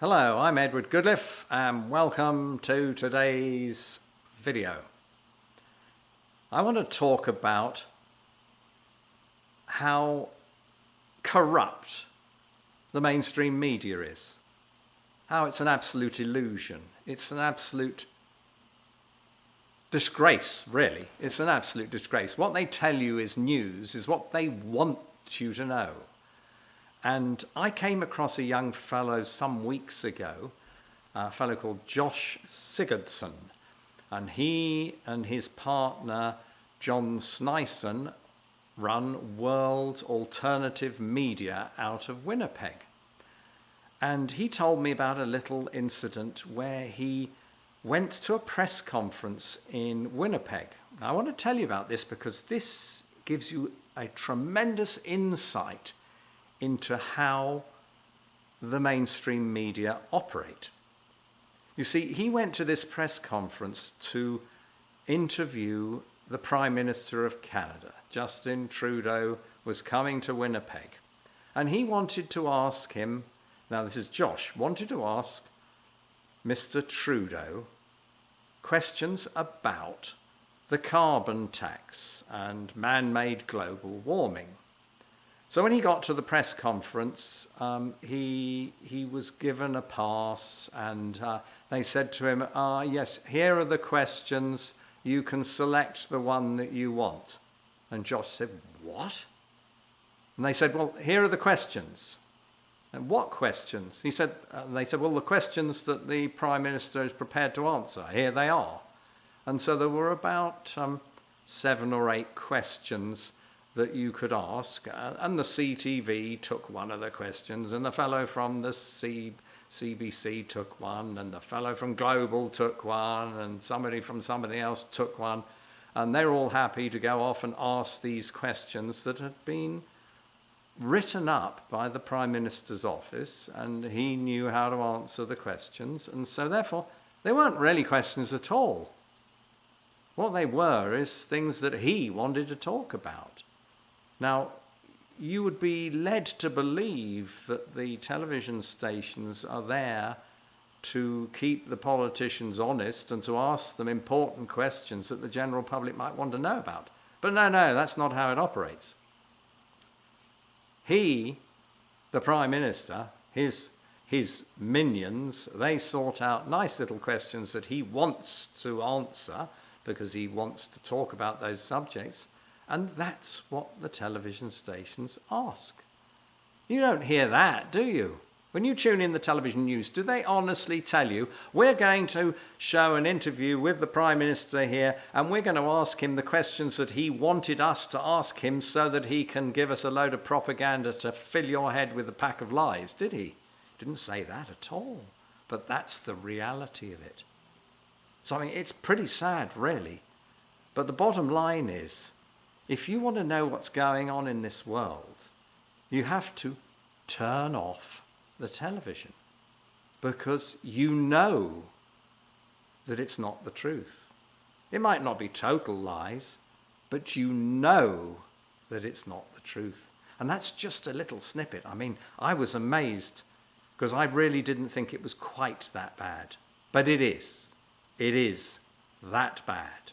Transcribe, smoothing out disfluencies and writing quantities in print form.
Hello, I'm Edward Goodliffe and welcome to today's video. I want to talk about how corrupt the mainstream media is. How it's an absolute illusion. It's an absolute disgrace, really. It's an absolute disgrace. What they tell you is news, is what they want you to know. And I came across a young fellow some weeks ago, a fellow called Josh Sigurdsson, and he and his partner John Snyson run World Alternative Media out of Winnipeg. And he told me about a little incident where he went to a press conference in Winnipeg. Now, I want to tell you about this because this gives you a tremendous insight into how the mainstream media operate. You see, he went to this press conference to interview the Prime Minister of Canada. Justin Trudeau was coming to Winnipeg, and he wanted to ask him, now this is Josh, wanted to ask Mr. Trudeau questions about the carbon tax and man-made global warming. So when he got to the press conference, he was given a pass, and they said to him, yes, here are the questions. You can select the one that you want. And Josh said, what? And they said, well, here are the questions. And what questions? He said, they said, well, the questions that the Prime Minister is prepared to answer. Here they are. And so there were about 7 or 8 questions that you could ask, and the CTV took one of the questions, and the fellow from the CBC took one, and the fellow from Global took one, and somebody from somebody else took one, and they're all happy to go off and ask these questions that had been written up by the Prime Minister's office, and he knew how to answer the questions, and so therefore they weren't really questions at all. What they were is things that he wanted to talk about. Now, you would be led to believe that the television stations are there to keep the politicians honest and to ask them important questions that the general public might want to know about. But no, that's not how it operates. He, the Prime Minister, his minions, they sort out nice little questions that he wants to answer because he wants to talk about those subjects. And that's what the television stations ask. You don't hear that, do you? When you tune in the television news, do they honestly tell you, we're going to show an interview with the Prime Minister here, and we're going to ask him the questions that he wanted us to ask him so that he can give us a load of propaganda to fill your head with a pack of lies, did he? Didn't say that at all. But that's the reality of it. So, I mean, it's pretty sad, really. But the bottom line is, if you want to know what's going on in this world, you have to turn off the television because you know that it's not the truth. It might not be total lies, but you know that it's not the truth. And that's just a little snippet. I mean, I was amazed because I really didn't think it was quite that bad. But it is. It is that bad.